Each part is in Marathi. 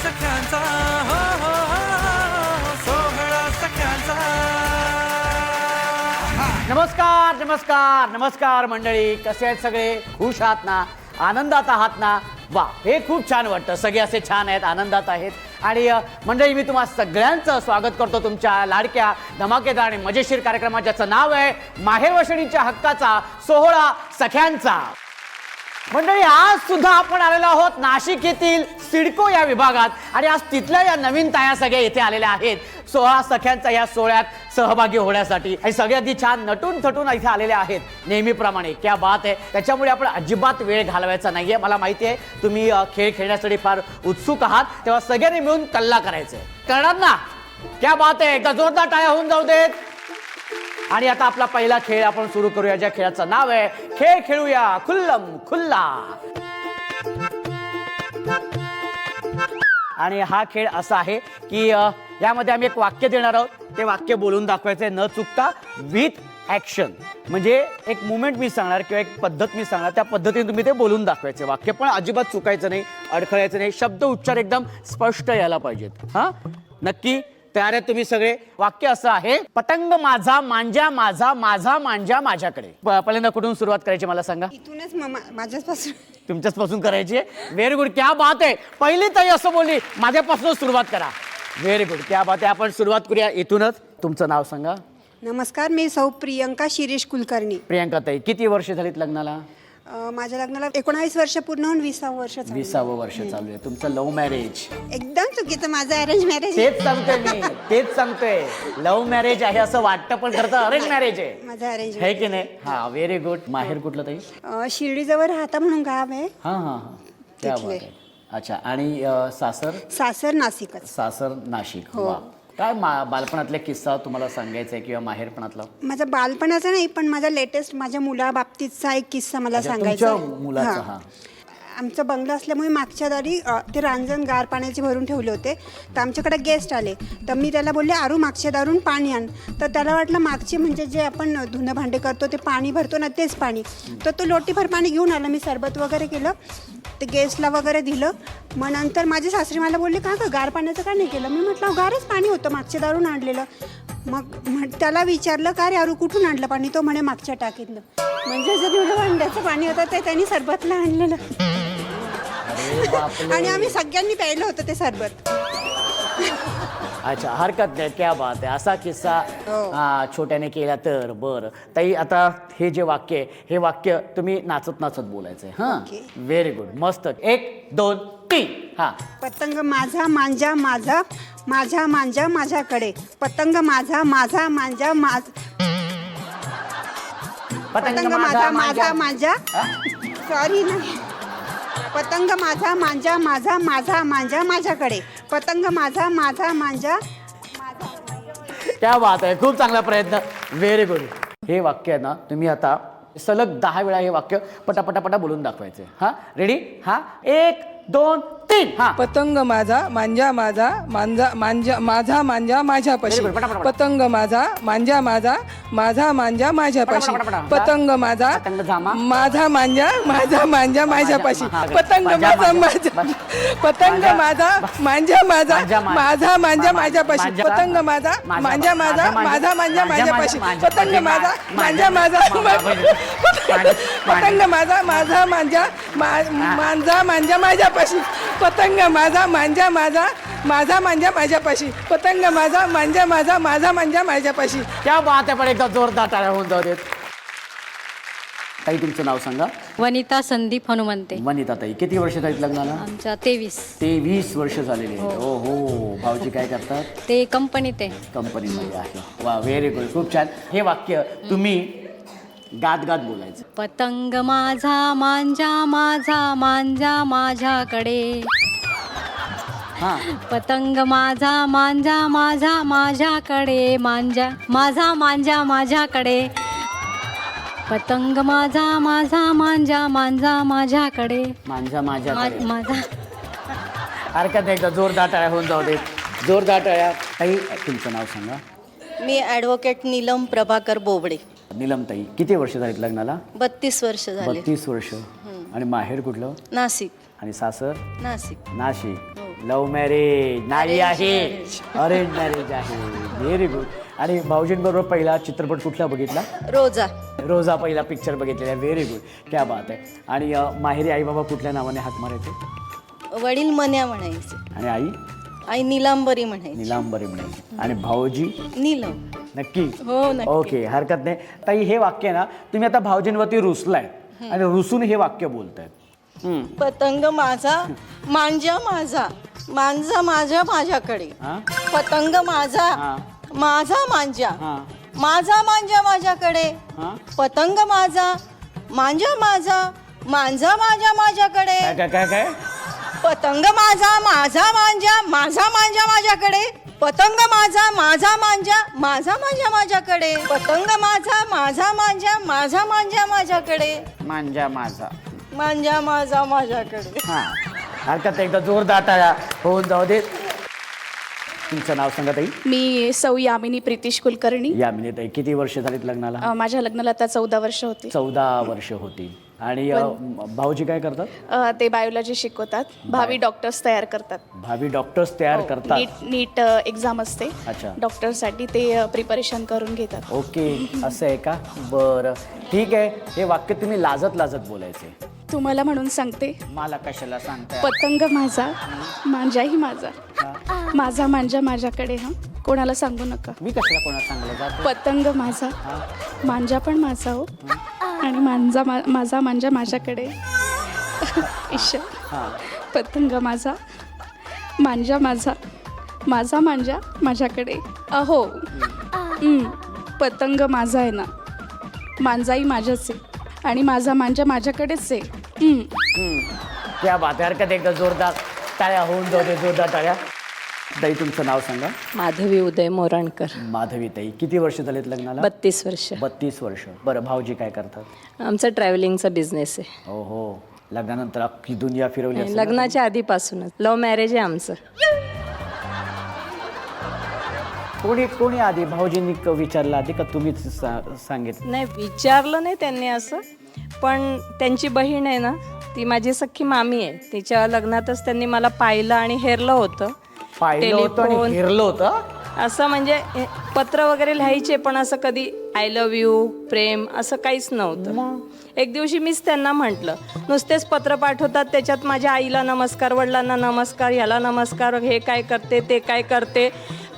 सख्यांचा हो हो हो सोहळा सख्यांचा. नमस्कार नमस्कार नमस्कार मंडळी, कसे आहेत सगळे? खुश आहात ना? आनंदात आहात ना? वा, हे खूप छान वाटतं. सगळे असे छान आहेत, आनंदात आहेत. आणि मंडळी, मी तुम्हा सगळ्यांचं स्वागत करतो तुमच्या लाडक्या धमाकेदार आणि मजेशीर कार्यक्रमात, ज्याचं नाव आहे माहेरवशणीच्या हक्काचा सोहळा सख्यांचा. मंडळी, आज सुद्धा आपण आलेलो आहोत नाशिक येथील सिडको या विभागात, आणि आज तिथल्या या नवीन ताया सगळ्या इथे आलेल्या आहेत सोहळा सख्यांचा या सोहळ्यात सहभागी होण्यासाठी. आणि सगळे अगदी छान नटून थटून इथे आलेले आहेत नेहमीप्रमाणे. क्या बात आहे. त्याच्यामुळे आपण अजिबात वेळ घालवायचा नाहीये. मला माहिती आहे तुम्ही खेळ खेळण्यासाठी फार उत्सुक आहात, तेव्हा सगळ्यांनी मिळून कल्ला करायचंय. करणार ना? क्या बात आहे. एकदा जोरदार टाळ्या होऊन जाऊ देत. आणि आता आपला पहिला खेळ आपण सुरू करूया, ज्या खेळाचं नाव आहे खेळ खेळूया खुल्लम खुल्ला. आणि हा खेळ असा आहे की यामध्ये आम्ही एक वाक्य देणार आहोत. ते वाक्य बोलून दाखवायचंय न चुकता, विथ ऍक्शन. म्हणजे एक मुवमेंट मी सांगणार किंवा एक पद्धत मी सांगणार, त्या पद्धतीने तुम्ही ते बोलून दाखवायचे. वाक्य पण अजिबात चुकायचं नाही, अडखळायचं नाही. शब्द उच्चार एकदम स्पष्ट यायला पाहिजेत. हा, नक्की तयार आहेत तुम्ही सगळे? वाक्य असं आहे, पतंग माझा मांजा माझा, माझा मांजा माझ्याकडे. पहिल्यांदा कुठून सुरुवात करायची मला सांगा? इथूनच माझ्यापासून. तुमच्याच पासून करायची आहे? व्हेरी गुड, क्या बात आहे. पहिली ताई असं बोलली, माझ्यापासूनच सुरुवात करा. व्हेरी गुड, क्या बात आहे. आपण सुरुवात करूया इथूनच. तुमचं नाव सांगा? नमस्कार, मी सौ प्रियंका शिरीष कुलकर्णी. प्रियंका ताई, किती वर्ष झालीत लग्नाला? माझ्या लग्नाला 19 वर्ष पूर्ण होऊन 20वे वर्ष चालू आहे. 20वे वर्ष चालू आहे. तुमचं लव्ह मॅरेज? एकदम चुकीचं, माझं अरेंज मॅरेज. तेच सांगतोय मी, तेच सांगतोय. लव्ह मॅरेज आहे असं वाटतं, पण खरं तर अरेंज मॅरेज आहे. माझं अरेंज आहे की नाही? हा, व्हेरी गुड. माहेर कुठलं ताई? शिर्डीजवळ राहता म्हणून गाव आहे. हा हा हा, क्या बात आहे. अच्छा, आणि सासर? सासर नाशिकच. सासर नाशिक. हो. वा. काय बालपणातला किस्सा तुम्हाला सांगायचा आहे किंवा माहेरपणातला? माझा बालपणाचा नाही, पण माझा लेटेस्ट माझ्या मुलाबाबतीतचा एक किस्सा मला सांगायचा आहे. तुमच्या मुलाचा? हा. आमचं बंगला असल्यामुळे मागच्या दारी ते रांजण गार पाण्याचे भरून ठेवले होते. तर आमच्याकडे गेस्ट आले, तर मी त्याला बोलले आरू मागच्या दारून पाणी आण. तर त्याला वाटलं मागचे म्हणजे जे आपण धुणं भांडे करतो ते पाणी भरतो ना, तेच पाणी. तर तो लोटीभर पाणी घेऊन आला. मी सरबत वगैरे केलं, ते गेस्टला वगैरे दिलं. मग नंतर माझे सासरी मला बोलले का गं गार पाण्याचं का नाही केलं? मी म्हटलं गारच पाणी होतं मागच्या दारून आणलेलं. मग त्याला विचारलं का रे आरू कुठून आणलं पाणी? तो म्हणे मागच्या टाकीतलं. म्हणजे जे धुणं भांड्याचं पाणी होतं ते त्यांनी सरबतला आणलेलं. आणि आम्ही सगळ्यांनी प्यायलं होतं ते सरबत. अच्छा, हरकत नाही, क्या बात आहे. असा किस्सा छोट्याने केला तर बरं. ताई, आता हे जे वाक्य आहे, हे वाक्य तुम्ही नाचत नाचत बोलायचंय. हा, व्हेरी गुड, मस्त. 1 2 3. हा. पतंग माझा मांजा माझा, माझा मांजा माझ्याकडे. पतंग माझा माझा मांजा पतंग माझा माझा मांजा. सॉरी नाही. पतंग माझा मांजा माझा, माझा मांजा माझ्याकडे. पतंग माझा माझा मांजा क्या बात आहे. खूप चांगला प्रयत्न. Very good. हे वाक्य आहे ना, तुम्ही आता सलग 10 वेळा हे वाक्य पटापटापटा बोलून दाखवायचे. हा, रेडी? हा, 1 2 3. हा. पतंग माझा मांजा माझा, मांजा मांजा माझा मांजा माझ्यापाशी. पतंग माझा मांजा माझा, माझा मांजा माझ्यापाशी. पतंग माझा माझा मांजा, माझा मांजा माझ्यापाशी. पतंग माझा माझा, पतंग माझा मांजा माझा, माझा मांजा माझ्यापाशी. पतंग माझा मांजा माझा, माझा मांजा माझ्यापाशी. पतंग माझा मांजा माझा, पतंग माझा माझा मांजा, मांजा मांजा माझ्यापाशी. पतंग माझा मांजा माझा, माझा मांजा माझ्यापाशी. पतंग माझा मांजा माझा, माझा मांजा माझ्यापाशी. क्या बात आहे. पण एकदा जोरदार टाळ्या होऊन जाऊ देत. ताई, तुमचं नाव सांगा? वनिता संदीप हनुमंते. वनिता ताई, किती वर्ष झालीत लग्नाला? आमच्या 23. 23 वर्ष झालेली आहेत. हो हो. भाऊजी काय करतात? ते कंपनीत आहे. कंपनीमध्ये आहे. वा, व्हेरी गुड, खूप छान. हे वाक्य तुम्ही गात गात बोलायचं. पतंग माझा मांजा माझा, मांजा माझ्याकडे. हा. पतंग माझा मांजा माझा, माझ्याकडे. मांजा माझा मांजा माझ्याकडे. पतंग माझा माझा मांजा, मांजा माझ्याकडे. मांजा माझ्याकडे. माझा. हरकत नाही, एकदा जोरदार टाळ्या होऊन जाऊ देत. जोरदार टाळ्या. ताई, तुमचं नाव सांगा? मी ॲडव्होकेट नीलम प्रभाकर बोबडे. नीलम ताई, किती वर्ष झालीत लग्नाला? 32 वर्ष झाले. 32 वर्ष. आणि माहेर कुठलं? नाशिक. आणि सासर? नाशिक. नाशिक. लव्ह मॅरेज नाही आहे, अरेंज मॅरेज आहे. Very good. आणि भाऊजींबरोबर पहिला चित्रपट कुठला बघितला? रोजा. रोजा पहिला पिक्चर बघितलेला. व्हेरी गुड, क्या बात आहे. आणि माहेरी आई बाबा कुठल्या नावाने हाक मारायचे? वडील मन्या म्हणायचे, आणि आई? आई निलांबरी म्हणायची. निलांबरी म्हणायची. आणि भाऊजी? नीलम. नक्की? हो, नक्की. ओके, हरकत नाही. ताई, हे वाक्य ना, तुम्ही आता भाऊजींवरती रुसलाय आणि रुसून हे वाक्य बोलताय. पतंग माझा मांजा माझा, मांजा माझ्या माझ्याकडे. हा? पतंग माझा हा. माझा मांजा, हा. माझा मांजा माझ्याकडे. हा? पतंग माझा मांजा माझा, मांजा माझ्या माझ्याकडे. काय काय काय काय? पतंग माझा माझा मांजा, माझा मांजा माझ्याकडे. पतंग माझा माझा मांजा, माझा मांजा माझ्याकडे. पतंग माझा माझा मांजा, माझा मांजा माझ्याकडे. मांजा माझा. मांजा माझा माझ्याकडे. हा, हरकत नाही. एकदा जोरदार टाळ्या होऊन जाऊ दे. तुमचं नाव सांगा ताई. मी सौ यामिनी प्रितिश कुलकर्णी. यामिनी ताई, किती वर्ष झालीत लग्नाला? माझ्या लग्नाला आता 14 वर्ष होती. 14 वर्ष होती. आणि भाऊजी काय करतात? ते बायोलॉजी शिकवतात, भावी डॉक्टर्स तयार करतात. भावी डॉक्टर्स तयार करतात. नीट एक्झाम असते, अच्छा. डॉक्टरसाठी ते प्रिपरेशन करून घेतात. ओके, असं आहे का? बरं, ठीक आहे. हे वाक्य तुम्ही लाजत लाजत बोलायचे. तुम्हाला म्हणून सांगते, मला कशाला सांगताय? पतंग माझा मांजाही माझा, माझा मांजा माझ्याकडे. हा, कोणाला सांगू नका. मी कशाला कोणाला सांगलं जातो? पतंग माझा मांजा पण माझा हो, आणि माझा मांजा माझ्याकडे. ईश्वर. पतंग माझा मांजा माझा, माझा मांजा माझ्याकडे. अहो, पतंग माझा आहे ना, मांजाही माझ्याच आहे, आणि माझा मांजा माझ्याकडेच आहे. त्या बात. हरकत. एकदा जोरदार टाळ्या होऊन जाऊ दे. जोरदार टाळ्या. ताई, तुमचं नाव सांगा. माधवी उदय मोरणकर. माधवी ताई, किती वर्ष झालेत लग्नाला? 32 वर्ष. 32 वर्ष. बरं, भाऊजी काय करतात? आमचा ट्रॅव्हलिंगचा बिझनेस आहे. हो हो, लग्नानंतर अख्खी दुनिया फिरवली असेल ना? लग्नाच्या आधीपासूनच लव्ह मॅरेज आहे आमचं. कोणी आधी भाऊजींनी विचारलं आधी का तुम्हीच सांगितलं? नाही, विचारलं नाही त्यांनी असं, पण त्यांची बहीण आहे ना, ती माझी सख्खी मामी आहे. तिच्या लग्नातच त्यांनी मला पाहिलं आणि हेरलं होतं. पाहिलं होतं आणि टेलिफोन. फिरलं होतं. असं म्हणजे पत्र वगैरे लिहायचे, पण असं कधी आय लव्ह यू, प्रेम असं काहीच नव्हतं. एक दिवशी मीच त्यांना म्हटलं, नुसतेच पत्र पाठवतात, त्याच्यात माझ्या आईला नमस्कार, वडिलांना नमस्कार, ह्याला नमस्कार, हे काय करते ते काय करते.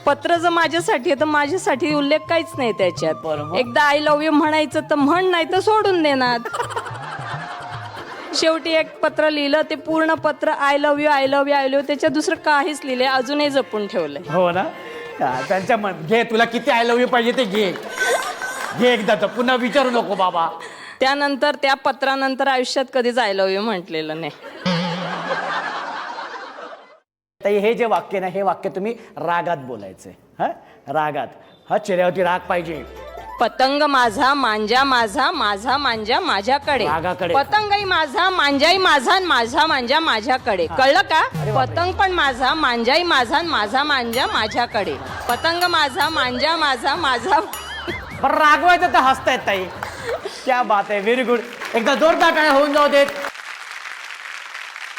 पत्र जर माझ्यासाठी आहे तर माझ्यासाठी उल्लेख काहीच नाही त्याच्यात. एकदा आय लव्ह यू म्हणायचं तर म्हण, नाही तर सोडून देणार. शेवटी एक पत्र लिहिलं, ते पूर्ण पत्र I love you, I love you, I love you, त्याच्यात दुसरं काहीच लिहिलंय, अजूनही जपून ठेवलंय. हो ना? त्यांच्या घे, तुला किती आय लव्ह यू पाहिजे ते घे. घे एकदा, तर पुन्हा विचारू नको बाबा. त्यानंतर त्या पत्रानंतर आयुष्यात कधीच आय लव्ह यू म्हटलेलं नाही. ताई, हे जे वाक्य ना, हे वाक्य तुम्ही रागात बोलायचे. हा, रागात. हा, चेहऱ्यावरती राग पाहिजे. पतंग माझा मांजा माझा, माझा मांजा माझ्याकडे. रागाकडे. पतंगही माझा, मांजाही माझा, माझा मांजा माझ्याकडे. कळलं का? पतंग पण माझा, मांजाही माझा, माझा मांजा माझ्याकडे. पतंग माझा, मांजा माझा, माझा. बरं, रागवायचं तर हसतायत ताई. क्या बात आहे. Very good. एकदा जोरदार टाळ्या होऊन जाऊ देत.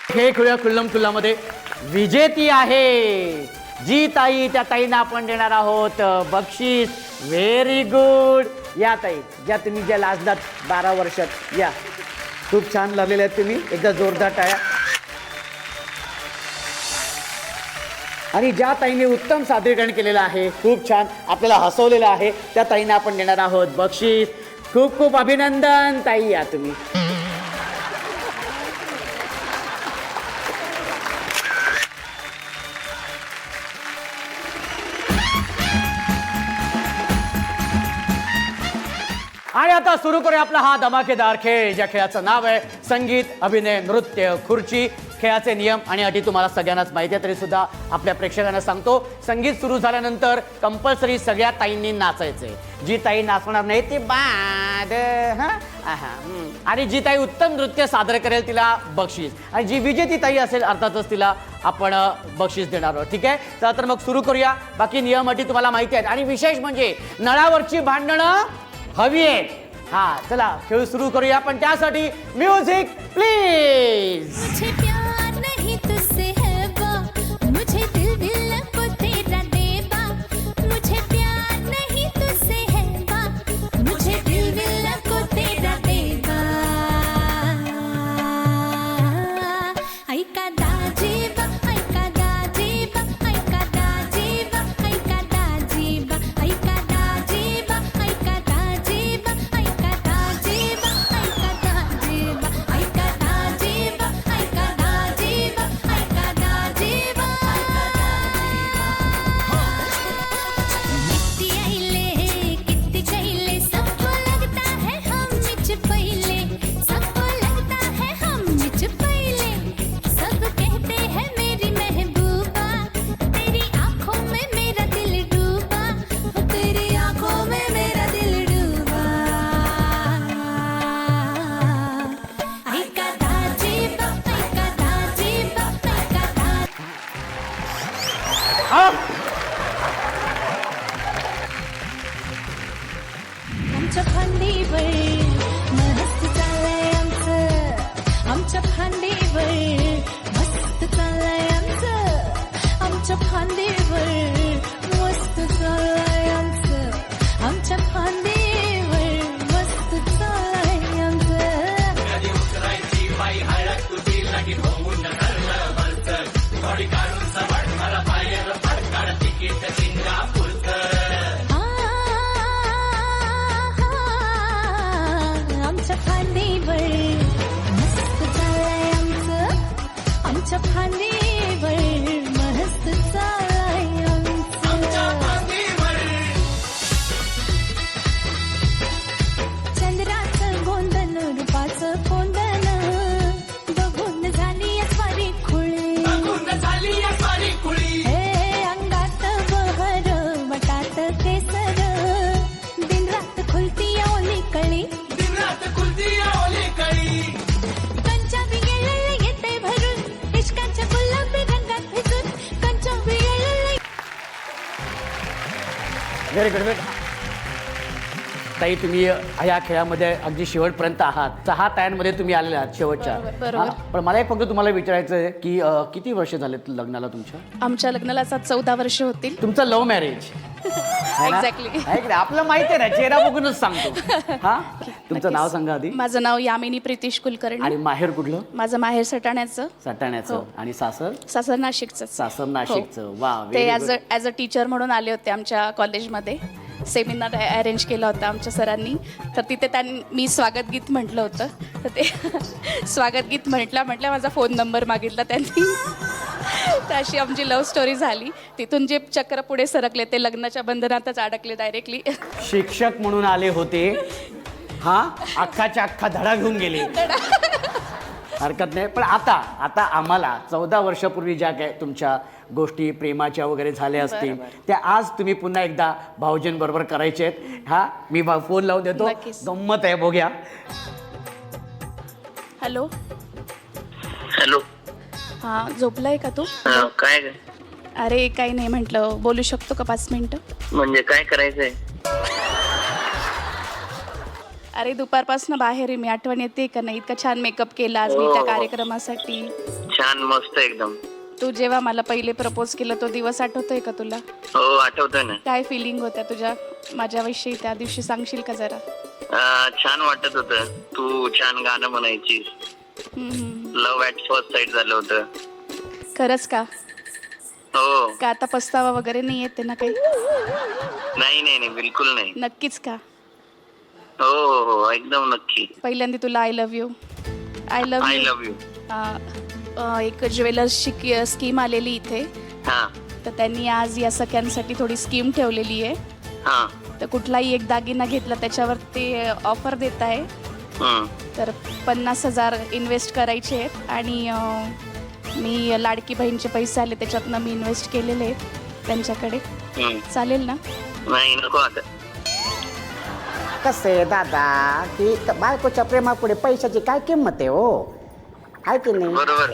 खेळ खेळूया खुल्लम खुल्लामध्ये. विजेती आहे जी ताई, त्या ताईंना आपण देणार आहोत बक्षीस. Very good. या ताई, ज्या तुम्ही ज्या लाजलात 12 वर्षात, या, खूप छान लागलेले आहेत तुम्ही. एकदा जोरदार टाळ्या. आणि ज्या ताईने उत्तम सादरीकरण केलेलं आहे, खूप छान आपल्याला हसवलेलं आहे, त्या ताईंना आपण देणार आहोत बक्षीस. खूप खूप अभिनंदन ताई. या तुम्ही. आणि आता सुरू करूया आपला हा धमाकेदार खेळ, ज्या खेळाचं नाव आहे संगीत, अभिनय, नृत्य, खुर्ची. खेळाचे नियम आणि अटी तुम्हाला सगळ्यांनाच माहिती आहे, तरी सुद्धा आपल्या प्रेक्षकांना सांगतो. संगीत सुरू झाल्यानंतर कंपल्सरी सगळ्या ताईंनी नाचायचंय. जी ताई नाचणार नाही ती बाद. आणि जी ताई उत्तम नृत्य सादर करेल तिला बक्षीस, आणि जी विजेती ताई असेल अर्थातच तिला आपण बक्षीस देणार आहोत. ठीक आहे, तर मग सुरू करूया. बाकी नियम अटी तुम्हाला माहिती आहेत, आणि विशेष म्हणजे नळावरची भांडणं हवी आहेत. हा, चला खेळ सुरू करूया, पण त्यासाठी म्युझिक प्लीज. मुझे प्यार नहीं तुझसे है आमच्या फांदीवर मस्त चाललंय आमचं आमच्या फांदीवर मस्त चाललंय आमचं आमच्या फांदीवर मस्त चाललंय आमचं आमच्या फांदीवर मस्त चाललंय आमचं आमच्या फांदीवर मस्त चाललंय आमचं आमच्या फांदीवर मस्त चाललंय चंद्राचं गोंधन रूपाचं कोंदण बघून झाली स्वारी खुळी हे अंगात बहर वटात केसर दिनरात खुलती ओली कळी कंच्या बिगेलेले येते भरून इश्काच्या गुलाबी रंगात भिजून कंच्या बिगेलेले व्हेरी गुड ताई, तुम्ही ह्या खेळामध्ये अगदी शेवटपर्यंत आहात. 6 तायांमध्ये तुम्ही आलेले आहात शेवटच्या. बरोबर. पण मला एक फक्त तुम्हाला विचारायचं आहे की किती वर्ष झालेत लग्नाला तुमच्या? आमच्या लग्नाला आता 14 वर्ष होतील. तुमचं लव्ह मॅरेज? एक्झॅक्टली. आपलं माहिती आहे ना, चेहरा बघूनच सांगतो. हा, तुमचं नाव सांगा आधी. माझं नाव यामिनी प्रितीश कुलकर्णी. आणि माहेर कुठलं? माझं माहेर सटाण्याचं. सटाण्याचं. आणि सासर? सासर नाशिकचं. सासर नाशिकचं. वा. ते ॲज अ टीचर म्हणून आले होते आमच्या कॉलेजमध्ये. सेमिनार अरेंज केला होता आमच्या सरांनी. तर तिथे त्यांनी मी स्वागत गीत म्हटलं होतं. तर ते स्वागत गीत म्हटल्या माझा फोन नंबर मागितला त्यांनी. तर अशी आमची लव्ह स्टोरी झाली. तिथून जे चक्र पुढे सरकले ते लग्नाच्या बंधनातच अडकले डायरेक्टली. शिक्षक म्हणून आले होते, हा, अख्खाच्या अख्खा धडा घेऊन गेले. हरकत नाही. पण आता आम्हाला 14 वर्षापूर्वी ज्या काय तुमच्या गोष्टी प्रेमाच्या वगैरे झाल्या असतील त्या आज तुम्ही पुन्हा एकदा भाऊजींबरोबर करायचे आहेत. हा, मी फोन लावून देतो. गंमत आहे, बघूया. हॅलो. हॅलो. हां, झोपलाय का तू? काय अरे काही नाही, म्हटलं बोलू शकतो का 5 मिनिटं? म्हणजे काय करायचंय? अरे दुपारपासून बाहेर आहे मी. आठवण येते का नाही? इतका छान मेकअप केला आज मी त्या कार्यक्रमासाठी. छान, मस्त एकदम. तू जेव्हा मला पहिले प्रपोज केलं तो दिवस आठवतोय का तुला? हो, आठवतोय ना. काय फिलिंग होत्या तुझ्या माझ्याविषयी त्या दिवशी, सांगशील का जरा? छान वाटत होतं. तू छान गाणं म्हणायची. लव्ह ॲट फर्स्ट साईट झालं होतं. खरंच का? हो. का आता पस्तावा वगैरे नाही येते ना काही? नाही, बिलकुल नाही. नक्कीच का? हो, एकदम नक्की. पहिल्यांदा तुला I love you. I love you. एक ज्वेलर्सची स्कीम आलेली इथे. तर त्यांनी आज या सगळ्यांसाठी थोडी स्कीम ठेवलेली आहे. तर कुठलाही एक दागिना घेतला त्याच्यावर ते ऑफर देत आहे. तर 50,000 इन्व्हेस्ट करायचे आहेत. आणि मी लाडकी बहीणचे पैसे आले त्याच्यातनं मी इन्व्हेस्ट केलेले आहेत त्यांच्याकडे. चालेल ना? नाही, नको आता. कसे दादा की बायकोच्या प्रेमापुढे पैशाची काय किंमत आहे हो, आहे की नाही? बरोबर.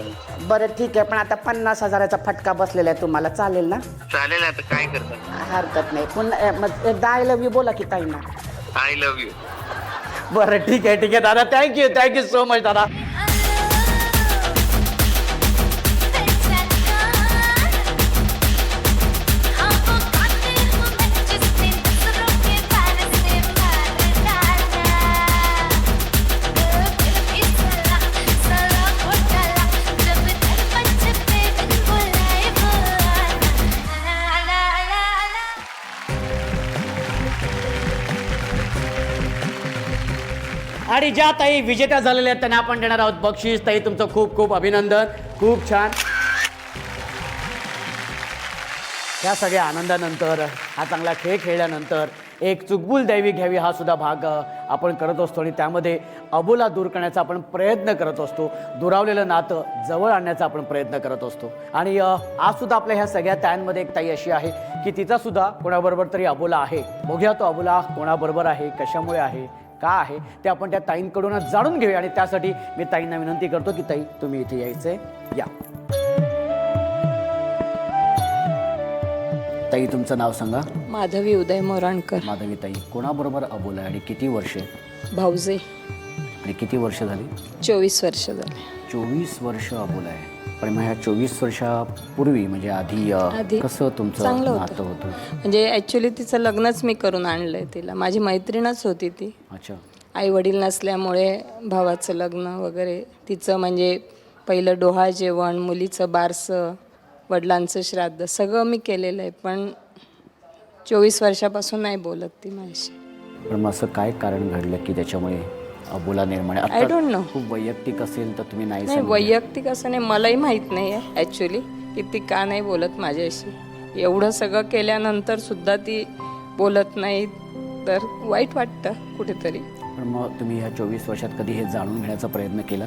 बरं ठीक आहे, पण आता 50,000चा फटका बसलेला आहे तुम्हाला, चालेल ना? चालेल. आता काय करता? हरकत नाही. पुन्हा मग एकदा आय लव्ह यू बोला की ताईंना. I love you. बरं ठीक आहे दादा. थँक्यू सो मच दादा. आणि ज्या ताई विजेत्या झालेल्या आहेत त्यांना आपण देणार आहोत बक्षीस. ताई, तुमचं खूप खूप अभिनंदन. खूप छान. या सगळ्या आनंदानंतर, हा चांगला खेळ खेळल्यानंतर एक चुकबुल द्यावी घ्यावी हा सुद्धा भाग आपण करत असतो. आणि त्यामध्ये अबोला दूर करण्याचा आपण प्रयत्न करत असतो. दुरावलेलं नातं जवळ आणण्याचा आपण प्रयत्न करत असतो. आणि आज सुद्धा आपल्या ह्या सगळ्या ताईंमध्ये एक ताई अशी आहे की तिचा सुद्धा कोणाबरोबर तरी अबोला आहे. बघूया तो अबोला कोणाबरोबर आहे, कशामुळे आहे, का आहे ते आपण त्या ताईंकडूनच जाणून घेऊया. आणि त्यासाठी मी ताईंना विनंती करतो की ताई तुम्ही इथे यायचंय. या ताई तुमचं नाव सांगा. माधवी उदय मोराणकर. माधवी ताई, कोणाबरोबर अबोला आहे आणि किती वर्षे भाऊजे. आणि किती वर्ष झाली? 24 वर्ष झाले. 24 वर्ष अबोला आहे. पण मग ह्या 24 वर्षापूर्वी म्हणजे आधी आधी कसं तुमचं चांगलं नातं होतं. होतं? म्हणजे ॲक्च्युली तिचं लग्नच मी करून आणलंय तिला. माझी मैत्रीणच होती ती. अच्छा. आई वडील नसल्यामुळे भावाचं लग्न वगैरे तिचं म्हणजे पहिलं डोहाळ जेवण, मुलीचं बारसं, वडिलांचं श्राद्ध सगळं मी केलेलं आहे. पण 24 वर्षापासून नाही बोलत ती माझ्याशी. पण मग असं काय कारण घडलं की त्याच्यामुळे अबोला निर्माण? I don't know. खूप वैयक्तिक असेल तर तुम्ही नाही नाही सांगू. वैयक्तिक असं नाही, मलाही माहीत नाही आहे ॲक्च्युली की ती का नाही बोलत माझ्याशी. एवढं सगळं केल्यानंतर सुद्धा ती बोलत नाही तर वाईट वाटतं कुठेतरी. पण मग तुम्ही ह्या 24 वर्षात कधी हे जाणून घेण्याचा प्रयत्न केला?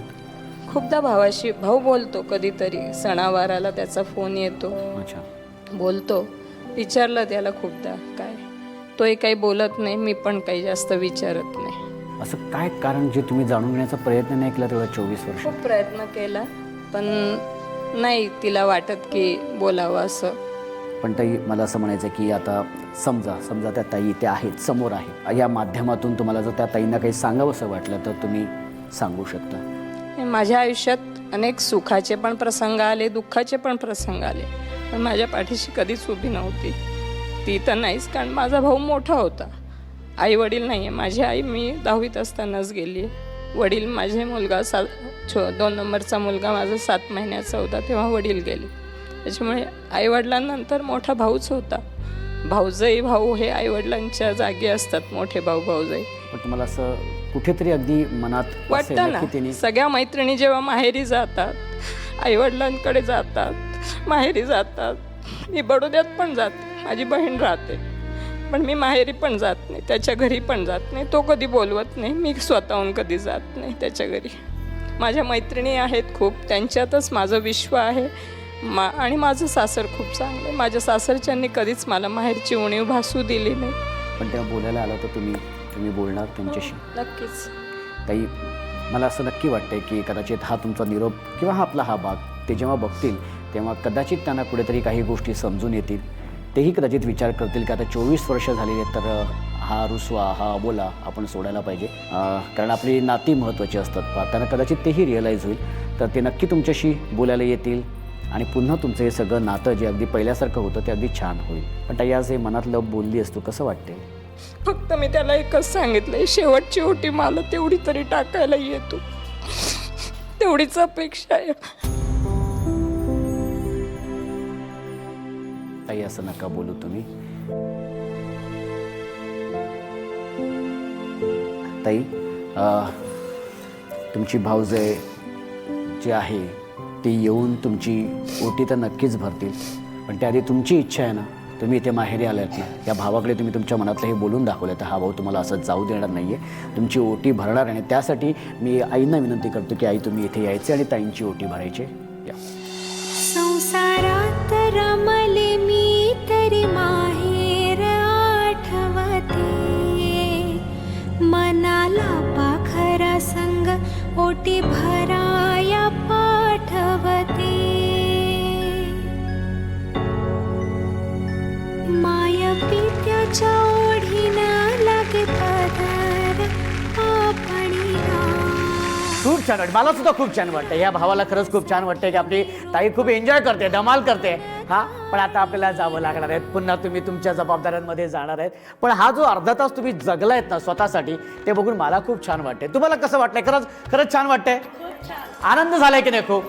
खूपदा भावाशी, भाऊ बोलतो कधीतरी, सणावाराला त्याचा फोन येतो, अच्छा. बोलतो. विचारलं त्याला खूपदा काय, तोही काही बोलत नाही, मी पण काही जास्त विचारत नाही. असं काय कारण जे तुम्ही जाणून घेण्याचा प्रयत्न नाही केला तेवढा 24 वर्ष? खूप प्रयत्न केला पण नाही तिला वाटत की बोलावं असं. पण ताई मला असं म्हणायचं की आता समजा त्या ताई त्या आहेत, समोर आहे, या माध्यमातून तुम्हाला जर त्या ताईंना काही सांगावंसं वाटलं तर तुम्ही सांगू शकता. माझ्या आयुष्यात अनेक सुखाचे पण प्रसंग आले, दुःखाचे पण प्रसंग आले, पण माझ्या पाठीशी कधीच उभी नव्हती ती तर नाहीच. कारण माझा भाऊ मोठा होता, आई वडील नाही आहे. माझी आई मी 10वीत असतानाच गेली आहे. वडील, माझे मुलगा 2 नंबरचा मुलगा माझा 7 महिन्याचा होता तेव्हा वडील गेले. त्याच्यामुळे आईवडिलांनंतर मोठा भाऊच होता. भाऊजाई, भाऊ हे आईवडिलांच्या जागी असतात, मोठे भाऊ भाऊजाई. पण तुम्हाला असं कुठेतरी अगदी मनात वाटतं ना, सगळ्या मैत्रिणी जेव्हा माहेरी जातात, आईवडिलांकडे जातात, माहेरी जातात. मी बडोद्यात पण जाते, माझी बहीण राहते, पण मी माहेरी पण जात नाही, त्याच्या घरी पण जात नाही. तो कधी बोलवत नाही, मी स्वतःहून कधी जात नाही त्याच्या घरी. माझ्या मैत्रिणी आहेत खूप, त्यांच्यातच माझं विश्व आहे. आणि माझं सासर खूप चांगलं आहे. माझ्या सासरच्यांनी कधीच मला माहेरची उणीव भासू दिली नाही. पण तेव्हा बोलायला आलं तर तुम्ही बोलणार त्यांच्याशी? नक्कीच. ताई मला असं नक्की वाटतंय की कदाचित हा तुमचा निरोप किंवा आपला हा भाग ते जेव्हा बघतील तेव्हा कदाचित त्यांना कुठेतरी काही गोष्टी समजून येतील. तेही कदाचित विचार करतील की आता 24 वर्ष झालेली आहेत तर हा रुसवा, हा अबोला आपण सोडायला पाहिजे. कारण आपली नाती महत्त्वाची असतात. त्यांना कदाचित तेही रिअलाईज होईल, तर ते नक्की तुमच्याशी बोलायला येतील आणि पुन्हा तुमचं हे सगळं नातं जे अगदी पहिल्यासारखं होतं ते अगदी छान होईल. पण ताई आज हे मनातलं बोलली असतो, कसं वाटते? फक्त मी त्याला एकच सांगितलंय, शेवटची ओटी मला तेवढी तरी टाकायला येतो, तेवढीच अपेक्षा आहे. ताई असं नका बोलू तुम्ही. ताई तुमची भाऊजाई जी आहे ती येऊन तुमची ओटी तर नक्कीच भरतील, पण त्याआधी तुमची इच्छा आहे ना, तुम्ही इथे माहेरी आलात ना, या भावाकडे तुम्ही तुमच्या मनातलं हे बोलून दाखवलं तर हा भाऊ तुम्हाला असं जाऊ देणार नाही आहे, तुमची ओटी भरणार. आणि त्यासाठी मी आईंना विनंती करतो की आई तुम्ही इथे यायचे आणि ताईंची ओटी भरायची. या. संसारात रमले मी तरी माहेर आठवते, मनाला पाखरा संग ओटी भराया पाठवते. माय पित्याच्या ओढीनं लागे पदर आपणीला. खूप छान वाटतं, मला सुद्धा खूप छान वाटतं. या भावाला खरंच खूप छान वाटतं की आपली ताई खूप एन्जॉय करते, धमाल करते. हा पण आता आपल्याला जावं लागणार आहे, पुन्हा तुम्ही तुमच्या जबाबदाऱ्यांमध्ये जाणार आहेत. पण हा जो अर्धा तास तुम्ही जगलायत ना स्वतःसाठी, ते बघून मला खूप छान वाटते. तुम्हाला कसं वाटतंय? खरंच छान वाटतंय, आनंद झालाय की नाही खूप?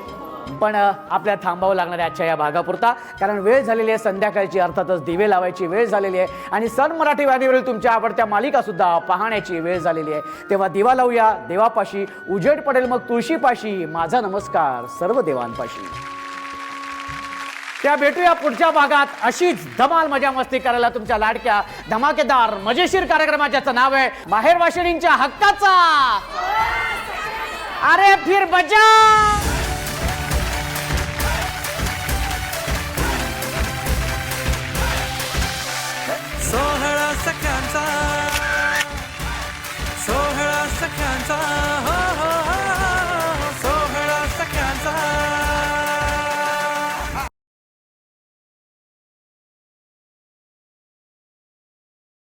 पण आपल्याला थांबावं लागणार आहे आजच्या या भागापुरता, कारण वेळ झालेली आहे संध्याकाळची, अर्थातच दिवे लावायची वेळ झालेली आहे आणि सन मराठी वाहिनीवरील तुमच्या आवडत्या मालिकासुद्धा पाहण्याची वेळ झालेली आहे. तेव्हा दिवा लावूया देवापाशी, उजेड पडेल मग तुळशीपाशी, माझा नमस्कार सर्व देवांपाशी. त्या भेटूया पुढच्या भागात. अशीच धमाल मजा मस्ती करायला तुमच्या लाडक्या धमाकेदार मजेशीर कार्यक्रमाचं नाव आहे माहेरवाशिणींच्या हक्काचा अरे फिर बजा. सोहळा सख्यांचा, सोहळा सख्यांचा, हो